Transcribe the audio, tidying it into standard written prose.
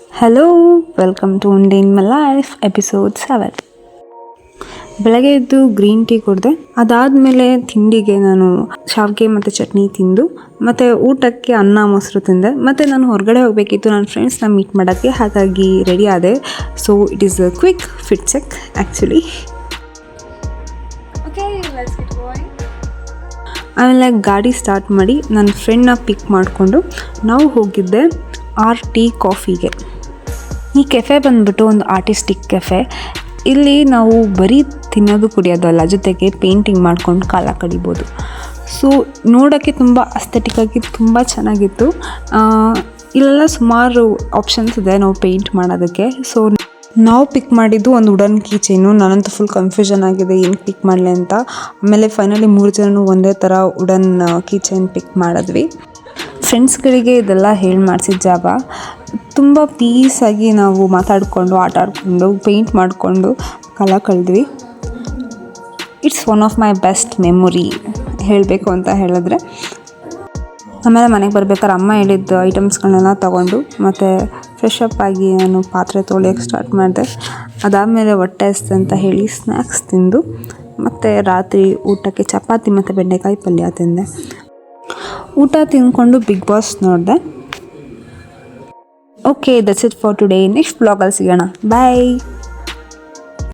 Hello, welcome to one day in my life episode 7. ಬೆಳಗ್ಗೆ ಎದ್ದು green tea ಕುಡಿದೆ. ಅದಾದಮೇಲೆ ತಿಂಡಿಗೆ ನಾನು ಶಾವಿಗೆ ಮತ್ತು ಚಟ್ನಿ ತಿಂದು, ಮತ್ತು ಊಟಕ್ಕೆ ಅನ್ನ ಮೊಸರು ತಿಂದೆ. ಮತ್ತು ನಾನು ಹೊರಗಡೆ ಹೋಗಬೇಕಿತ್ತು ನನ್ನ ಫ್ರೆಂಡ್ಸ್ನ ಮೀಟ್ ಮಾಡೋಕ್ಕೆ, ಹಾಗಾಗಿ ರೆಡಿ ಆದೆ. So it is a quick fit check actually. ಆಮೇಲೆ ಗಾಡಿ ಸ್ಟಾರ್ಟ್ ಮಾಡಿ ನನ್ನ ಫ್ರೆಂಡ್ನ ಪಿಕ್ ಮಾಡಿಕೊಂಡು ನಾವು ಹೋಗಿದ್ದೆ RT ಕಾಫಿಗೆ. ಈ ಕೆಫೆ ಬಂದುಬಿಟ್ಟು ಒಂದು ಆರ್ಟಿಸ್ಟಿಕ್ ಕೆಫೆ. ಇಲ್ಲಿ ನಾವು ಬರೀ ತಿನ್ನೋದು ಕುಡಿಯೋದಲ್ಲ, ಜೊತೆಗೆ ಪೇಂಟಿಂಗ್ ಮಾಡ್ಕೊಂಡು ಕಾಲ ಕಡಿಬೋದು. ಸೊ ನೋಡೋಕ್ಕೆ ತುಂಬ ಅಸ್ಥೆಟಿಕ್ಕಾಗಿ ತುಂಬ ಚೆನ್ನಾಗಿತ್ತು. ಇಲ್ಲೆಲ್ಲ ಸುಮಾರು ಆಪ್ಷನ್ಸ್ ಇದೆ ನಾವು ಪೇಂಟ್ ಮಾಡೋದಕ್ಕೆ. ಸೊ ನಾವು ಪಿಕ್ ಮಾಡಿದ್ದು ಒಂದು ವುಡನ್ ಕೀ ಚೈನು. ನಾನಂತೂ ಫುಲ್ ಕನ್ಫ್ಯೂಷನ್ ಆಗಿದೆ ಏನು ಪಿಕ್ ಮಾಡಲಿ ಅಂತ. ಆಮೇಲೆ ಫೈನಲಿ 3 ಜನನು ಒಂದೇ ಥರ ವುಡನ್ ಕೀ ಚೈನ್ ಪಿಕ್ ಮಾಡಿದ್ವಿ. ಫ್ರೆಂಡ್ಸ್ಗಳಿಗೆ ಇದೆಲ್ಲ ಹೇಳಿ ಮಾಡಿಸಿದ ಜಾಗ. ತುಂಬ ಪೀಸಾಗಿ ನಾವು ಮಾತಾಡಿಕೊಂಡು ಆಟ ಆಡಿಕೊಂಡು ಪೇಂಟ್ ಮಾಡಿಕೊಂಡು ಕಾಲ ಕಳೆದ್ವಿ. It's one of my best memory ಹೇಳಬೇಕು ಅಂತ ಹೇಳಿದ್ರೆ. ಆಮೇಲೆ ಮನೆಗೆ ಬರ್ಬೇಕಾದ್ರೆ ಅಮ್ಮ ಹೇಳಿದ್ದು ಐಟಮ್ಸ್ಗಳನ್ನೆಲ್ಲ ತೊಗೊಂಡು ಮತ್ತು ಫ್ರೆಶ್ ಅಪ್ ಆಗಿ ನಾನು ಪಾತ್ರೆ ತೊಳೆಯೋಕ್ಕೆ ಸ್ಟಾರ್ಟ್ ಮಾಡಿದೆ. ಅದಾದಮೇಲೆ ಹೊಟ್ಟೆ ಹಸ್ತು ಅಂತ ಹೇಳಿ ಸ್ನ್ಯಾಕ್ಸ್ ತಿಂದು, ಮತ್ತು ರಾತ್ರಿ ಊಟಕ್ಕೆ ಚಪಾತಿ ಮತ್ತು ಬೆಂಡೆಕಾಯಿ ಪಲ್ಯ ತಿಂದೆ. ಊಟ ತಿಂದ್ಕೊಂಡು ಬಿಗ್ ಬಾಸ್ ನೋಡಿದೆ. Okay, that's it for today. Next ಬ್ಲಾಗಲ್ಲಿ ಸಿಗೋಣ. ಬಾಯ್.